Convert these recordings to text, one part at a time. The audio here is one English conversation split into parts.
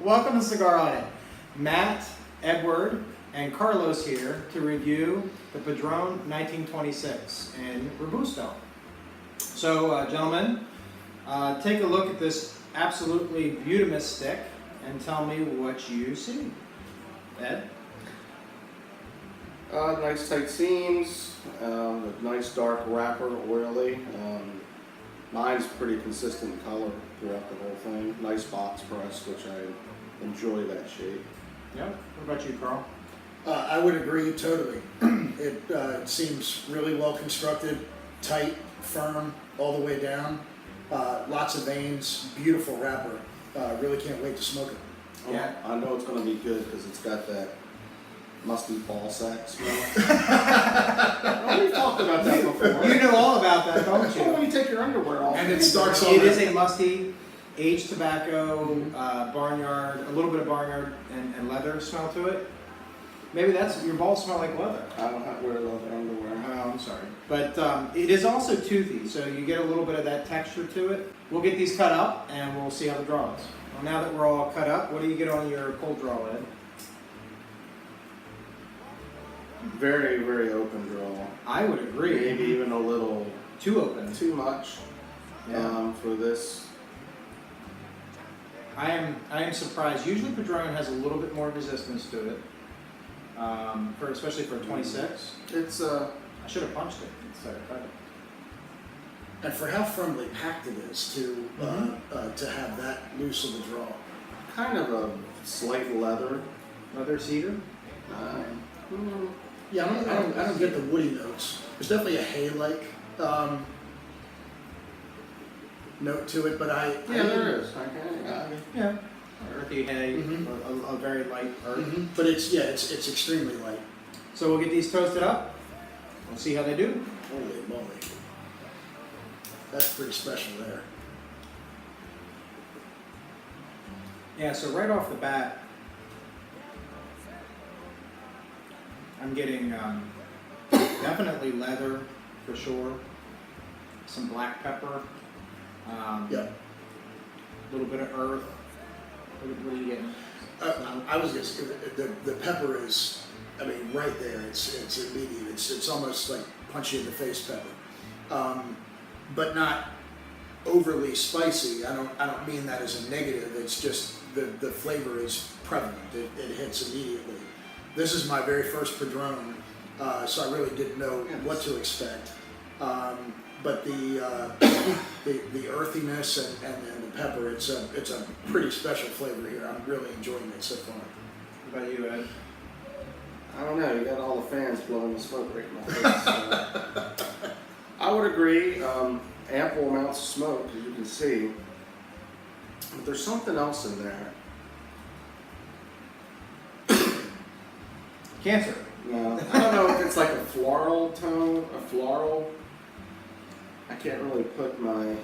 Welcome to Cigar Audit. Matt, Edward, and Carlos here to review the Padron 1926 in Robusto. So, gentlemen, take a look at this absolutely beautiful stick and tell me what you see. Ed? Nice tight seams, nice dark wrapper, oily. Mine's pretty consistent color throughout the whole thing. Nice box press, which I enjoy that shape. Yep. What about you, Carl? I would agree totally. It seems really well constructed, tight, firm, all the way down. Lots of veins, beautiful wrapper. Really can't wait to smoke it. Yeah. I know it's going to be good because it's got that musty ball sack smell. We've talked about that before. You know all about that, don't Well, when you? you take your underwear off. And it starts on It is a musty, aged tobacco, barnyard, a little bit of barnyard and leather smell to it. Maybe that's, your balls smell like leather. I don't have to wear leather underwear. Oh, I'm sorry. But it is also toothy, so you get a little bit of that texture to it. We'll get these cut up and we'll see how the draw is. Well, now that we're all cut up, what do you get on your cold draw, Ed? Very, very open draw. I would agree. Maybe even a little Too open. too much for this. I am surprised. Usually Padron has a little bit more resistance to it, especially for a 26. It's I should have punched it instead of cut it. And for how firmly packed it is to have that loose of a draw. kind of a slight leather. Leather cedar? Yeah, I don't get the woody notes. There's definitely a hay-like note to it, but there is. Yeah. Earthy hay, a very light earth. But it's extremely light. So we'll get these toasted up. We'll see how they do. Holy moly. That's pretty special there. Yeah, so right off the bat, I'm getting definitely leather for sure. Some black pepper. Yeah. A little bit of earth. What are you getting? I was gonna say the pepper is, I mean, right there. It's immediate. It's almost like punch you in the face pepper, but not overly spicy. I don't mean that as a negative. It's just the flavor is prevalent. It hits immediately. This is my very first Padron, so I really didn't know what to expect. But the earthiness and the pepper, it's a pretty special flavor here. I'm really enjoying it so far. What about you, Ed? I don't know. You got all the fans blowing the smoke right in my face. So. I would agree. Ample amounts of smoke, as you can see. But there's something else in there. Cancer. No, I don't know if it's like a floral tone, a floral. I can't really put my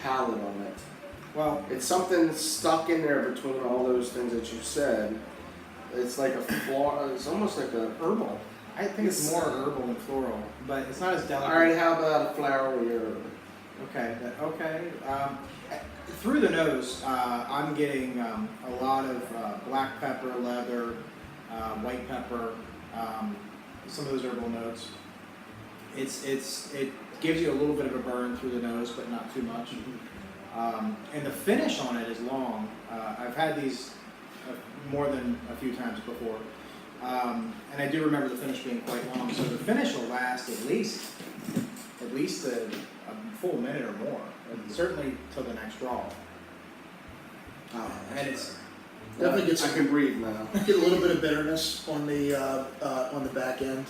palate on it. Well, It's something stuck in there between all those things that you said. It's like a floral. It's almost like a herbal. I think it's more herbal than floral, but it's not as delicate. All right, how about a flowery herb? Okay. Through the nose, I'm getting a lot of black pepper, leather, white pepper, some of those herbal notes. It gives you a little bit of a burn through the nose, but not too much. And the finish on it is long. I've had these more than a few times before, and I do remember the finish being quite long. So the finish will last at least a full minute or more, and certainly till the next draw. And it's Definitely gets I can breathe now. get a little bit of bitterness on the back end.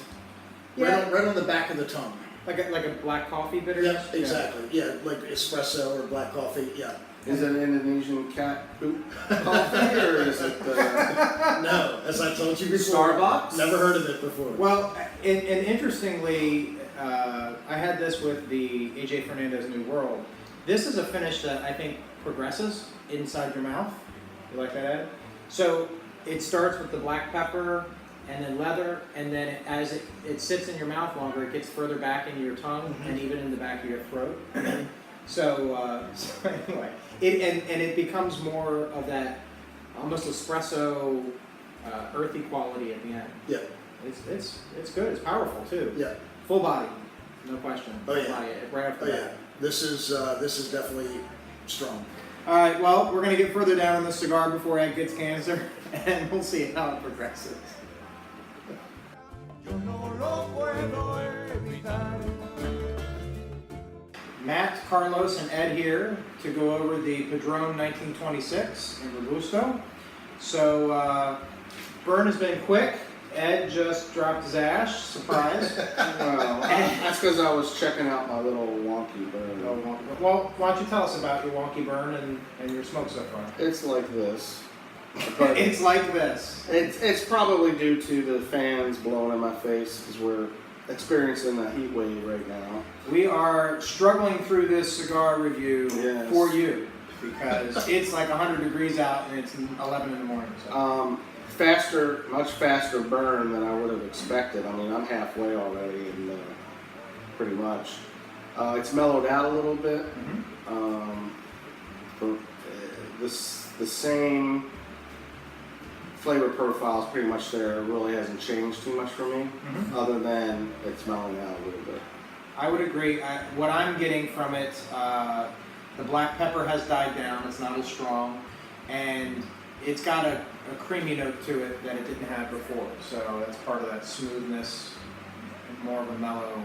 Yeah. Right on the back of the tongue. like a black coffee bitterness. Yeah, exactly. Yeah, like espresso or black coffee. Yeah. Is it Indonesian cat poop coffee or is it No, as I told you before. Starbucks? Never heard of it before. Well, and interestingly, I had this with the AJ Fernandez New World. This is a finish that I think progresses inside your mouth. You like that, Ed? So it starts with the black pepper and then leather, and then as it sits in your mouth longer, it gets further back into your tongue and even in the back of your throat. And then So anyway, it becomes more of that almost espresso, earthy quality at the end. Yeah. It's good. It's powerful too. Yeah. Full body, no question. Oh, yeah. Full body, right off Oh the yeah. bat. This is definitely strong. All right. Well, we're gonna get further down in the cigar before Ed gets cancer, and we'll see how it progresses. Matt, Carlos, and Ed here to go over the Padron 1926 in Robusto. So, burn has been quick. Ed just dropped his ash, surprise. Well, that's because I was checking out my little wonky burn. Well, why don't you tell us about your wonky burn and your smoke so far? It's like this. But It's like this. it's probably due to the fans blowing in my face because we're experiencing a heat wave right now. We are struggling through this cigar review Yes. for you because it's like 100 degrees out and it's 11 in the morning. So. Much faster burn than I would have expected. I mean, I'm halfway already, and pretty much. It's mellowed out a little bit. But the same flavor profile is pretty much there. It really hasn't changed too much for me, other than it's mellowing out a little bit. I would agree. What I'm getting from it, the black pepper has died down. It's not as strong, and it's got a creamy note to it that it didn't have before. So that's part of that smoothness, more of a mellow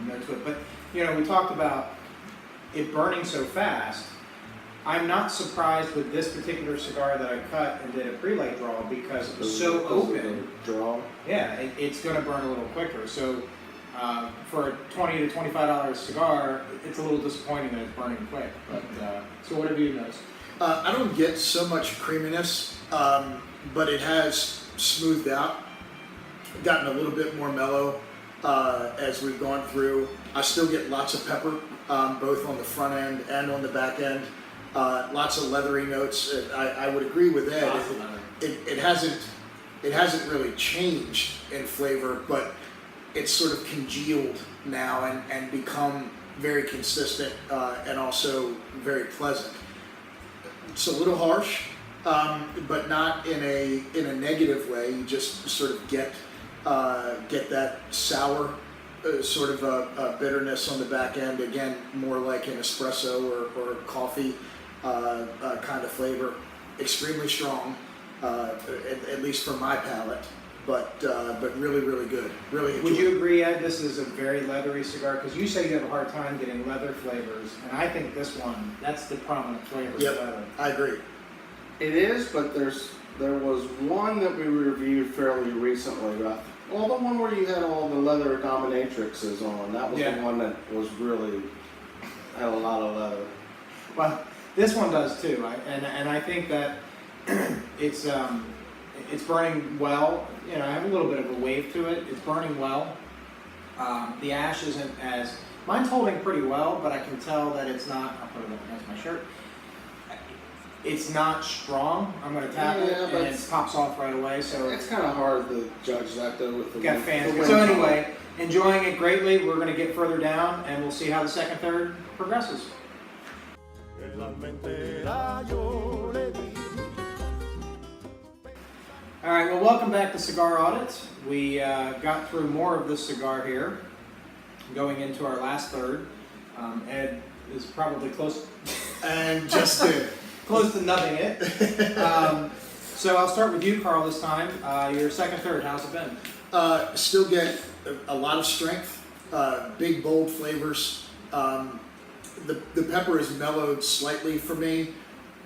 note to it. But we talked about it burning so fast. I'm not surprised with this particular cigar that I cut and did a pre-light draw because it was so open. Draw. Yeah, it's going to burn a little quicker. So for a $20 to $25 cigar, it's a little disappointing that it's burning quick. But so what have you noticed? I don't get so much creaminess, but it has smoothed out, gotten a little bit more mellow as we've gone through. I still get lots of pepper, both on the front end and on the back end. Lots of leathery notes. I would agree with Ed. It hasn't really changed in flavor, but it's sort of congealed now and become very consistent and also very pleasant. It's a little harsh, but not in a negative way. You just sort of get that sour sort of a bitterness on the back end. Again, more like an espresso or coffee kind of flavor. Extremely strong, at least for my palate. But really, really good. Really enjoyable. Would you agree, Ed, this is a very leathery cigar? Because you say you have a hard time getting leather flavors, and I think this one, that's the prominent flavor. Yep, leather. I agree. It is, but there was one that we reviewed fairly recently. The one where you had all the leather dominatrixes on. That was the one that was really had a lot of leather. Well, this one does too, and I think that it's burning well. I have a little bit of a wave to it. It's burning well. The ash isn't as mine's holding pretty well, but I can tell that it's not. I'll put it up against my shirt. It's not strong. I'm going to tap it, and it pops off right away. So it's kind of hard to judge that though with the got fans. the So wind anyway, enjoying it greatly. We're going to get further down, and we'll see how the second third progresses. All right, well, welcome back to Cigar Audit. We got through more of this cigar here, going into our last third. Ed is probably close And just did. close to nubbing it. So I'll start with you, Carl, this time. Your second third, how's it been? Still get a lot of strength, big, bold flavors. The pepper is mellowed slightly for me,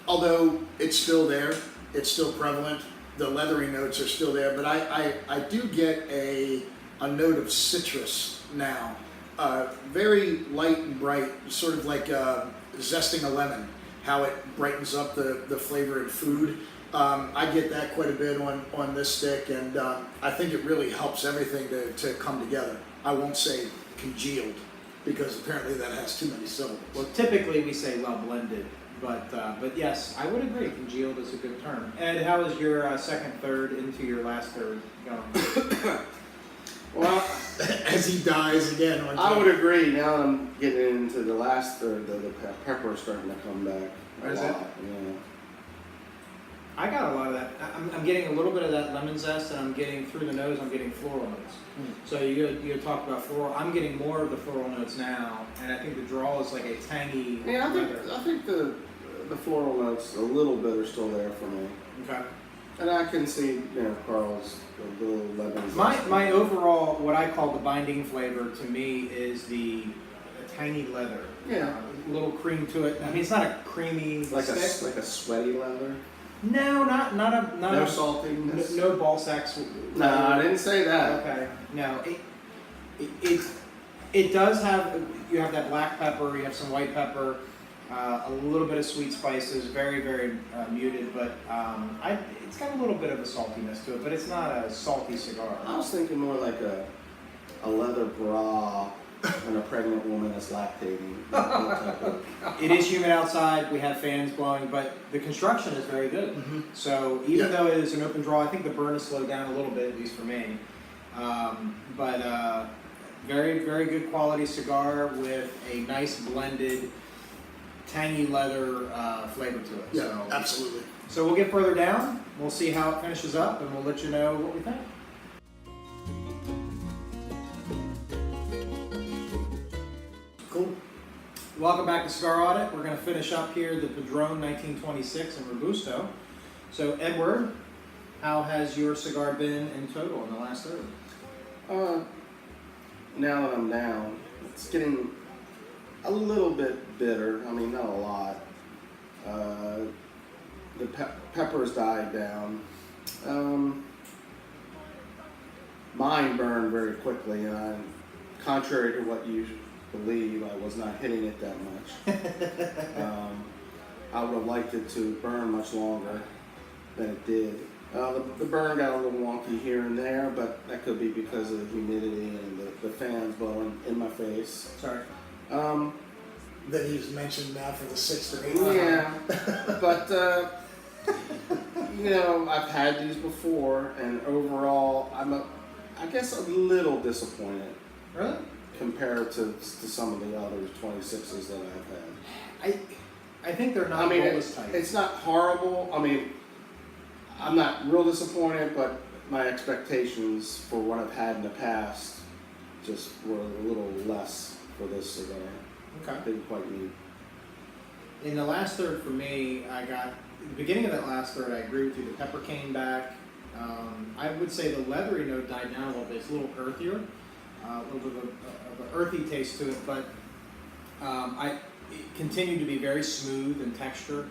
although it's still there. It's still prevalent. The leathery notes are still there, but I do get a note of citrus now. Very light and bright, sort of like zesting a lemon, how it brightens up the flavor in food. I get that quite a bit on this stick, and I think it really helps everything to come together. I won't say congealed, because apparently that has too many syllables. Well, typically we say well blended, but yes, I would agree. Congealed is a good term. Ed, how is your second third into your last third going? Well, as he dies again. On I would agree. Now I'm getting into the last third. The pepper is starting to come back a Is lot. it? Yeah. I got a lot of that. I'm getting a little bit of that lemon zest, and I'm getting through the nose. I'm getting floral notes. So you talked about floral. I'm getting more of the floral notes now, and I think the draw is like a tangy. Yeah, leather. I think the floral notes a little bit are still there for me, Okay. and I can see Carl's the little lemon. My overall, what I call the binding flavor to me is the tangy leather. Yeah. A little cream to it. I mean, it's not a creamy like stick. a sweaty leather. No, not No a, saltiness. no ball sacks. No, I didn't say that. Okay. No, it does have. You have that black pepper. You have some white pepper. A little bit of sweet spices. Very very muted, but it's got a little bit of a saltiness to it. But it's not a salty cigar. I was thinking more like a leather bra when a pregnant woman is lactating. It is humid outside. We have fans blowing, but the construction is very good. Mm-hmm. So even though it is an open draw, I think the burn has slowed down a little bit, at least for me. But very, very good quality cigar with a nice blended, tangy leather flavor to it. Yeah, So, absolutely. so we'll get further down. We'll see how it finishes up, and we'll let you know what we think. Cool. Welcome back to Cigar Audit. We're going to finish up here the Padron 1926 and Robusto. So Edward, how has your cigar been in total in the last third? Now that I'm down, it's getting a little bit bitter. I mean, not a lot. The peppers died down. Mine burned very quickly, and contrary to what you believe, I was not hitting it that much. I would have liked it to burn much longer than it did. The burn got a little wonky here and there, but that could be because of the humidity and the fans blowing in my face. Sorry. That he's mentioned now for the 6th or 8th Yeah, but I've had these before, and overall, I guess a little disappointed Really? compared to some of the other 26s that I've had. I think they're not I mean, bolus type. it's not horrible. I mean, I'm not real disappointed, but my expectations for what I've had in the past just were a little less for this cigar. Okay. Didn't quite meet. In the last third for me, at the beginning of that last third, I agree with you. The pepper came back. I would say the leathery note died down a little bit. It's a little earthier, a little bit of an earthy taste to it, but it continued to be very smooth in texture.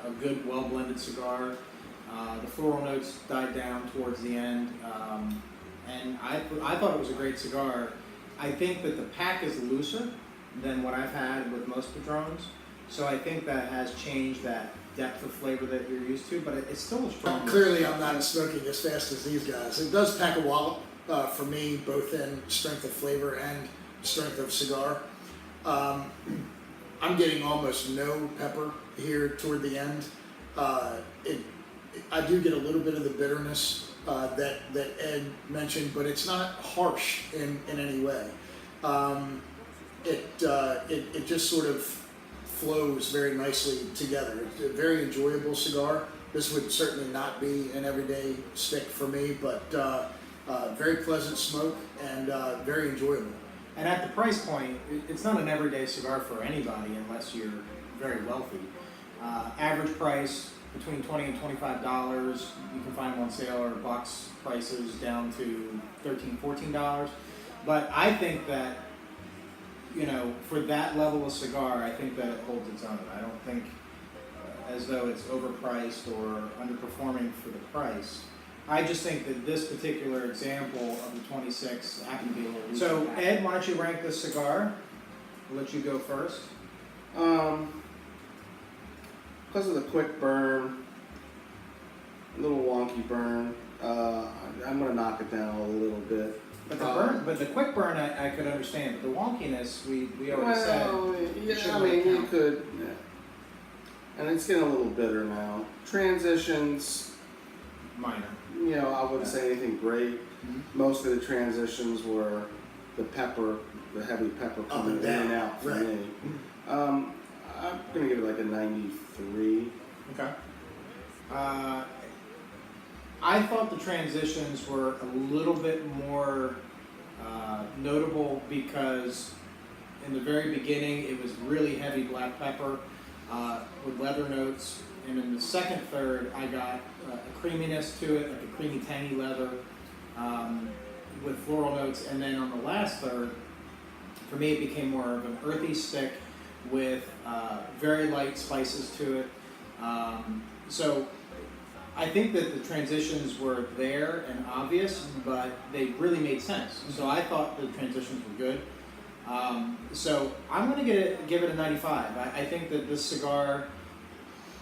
A good, well-blended cigar. The floral notes died down towards the end, and I thought it was a great cigar. I think that the pack is looser than what I've had with most Padrones, so I think that has changed that depth of flavor that you're used to, but it's still a strong. Clearly, I'm not smoking as fast as these guys. It does pack a wallop for me, both in strength of flavor and strength of cigar. I'm getting almost no pepper here toward the end. I do get a little bit of the bitterness that Ed mentioned, but it's not harsh in any way. It just sort of flows very nicely together. It's a very enjoyable cigar. This would certainly not be an everyday stick for me, but very pleasant smoke and very enjoyable. And at the price point, it's not an everyday cigar for anybody unless you're very wealthy. Average price between $20 and $25. You can find them on sale or box prices down to $13, $14. But I think that, for that level of cigar, I think that it holds its own. I don't think as though it's overpriced or underperforming for the price. I just think that this particular example of the 26 happened to be a little. So Ed, why don't you rank this cigar? We'll let you go first. Because of the quick burn, a little wonky burn, I'm going to knock it down a little bit. But the quick burn, I could understand. But the wonkiness, we already said. Yeah, I mean, you could. Yeah. And it's getting a little bitter now. Transitions, Minor. I wouldn't say anything great. Most of the transitions were the pepper, the heavy pepper coming in and out for right. me. I'm gonna give it like a 93. Okay. I thought the transitions were a little bit more notable because in the very beginning it was really heavy black pepper with leather notes, and in the second third I got a creaminess to it, like a creamy tangy leather with floral notes, and then on the last third, for me it became more of an earthy stick with very light spices to it. So I think that the transitions were there and obvious, but they really made sense. So I thought the transitions were good. So I'm going to give it a 95. I think that this cigar,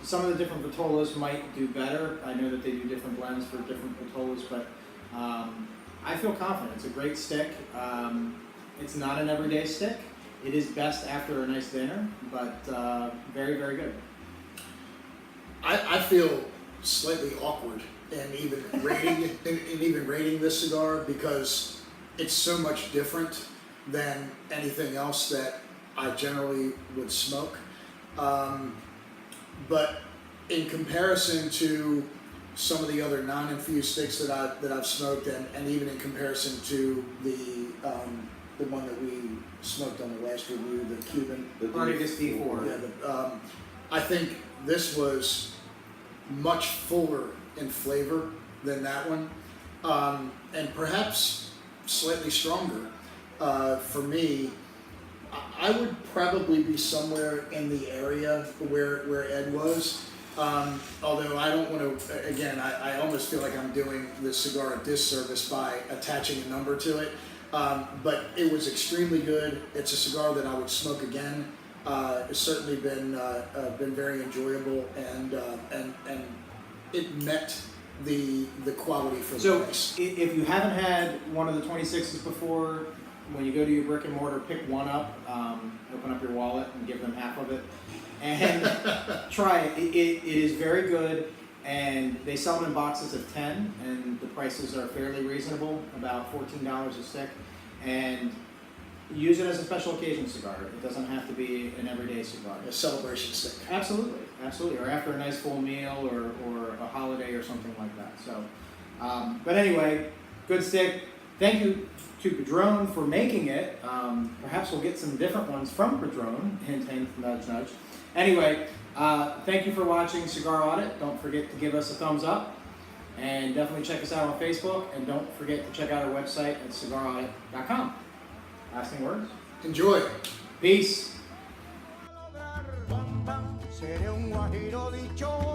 some of the different Vitolas might do better. I know that they do different blends for different Vitolas, but I feel confident. It's a great stick. It's not an everyday stick. It is best after a nice dinner, but very, very good. I feel slightly awkward in even rating this cigar because it's so much different than anything else that I generally would smoke. But in comparison to some of the other non-infused sticks that I've smoked, and even in comparison to the one that we smoked on the last review, the Cuban, Articus D4. yeah, I think this was much fuller in flavor than that one, and perhaps slightly stronger. For me, I would probably be somewhere in the area where Ed was. Although I don't want to, again, I almost feel like I'm doing this cigar a disservice by attaching a number to it. But it was extremely good. It's a cigar that I would smoke again. It's certainly been very enjoyable, and it met the quality for the price. If you haven't had one of the 26s before, when you go to your brick and mortar, pick one up, open up your wallet and give them half of it, and try it. It is very good, and they sell them in boxes of 10, and the prices are fairly reasonable, about $14 a stick, and use it as a special occasion cigar. It doesn't have to be an everyday cigar. A celebration stick. Absolutely, absolutely, or after a nice full meal, or a holiday or something like that. So, but anyway, good stick. Thank you to Padron for making it. Perhaps we'll get some different ones from Padron. Hint, hint, nudge, nudge. Anyway, thank you for watching Cigar Audit. Don't forget to give us a thumbs up, and definitely check us out on Facebook. And don't forget to check out our website at cigaraudit.com. Lasting words. Enjoy. Peace. Seré un guajiro dichoso.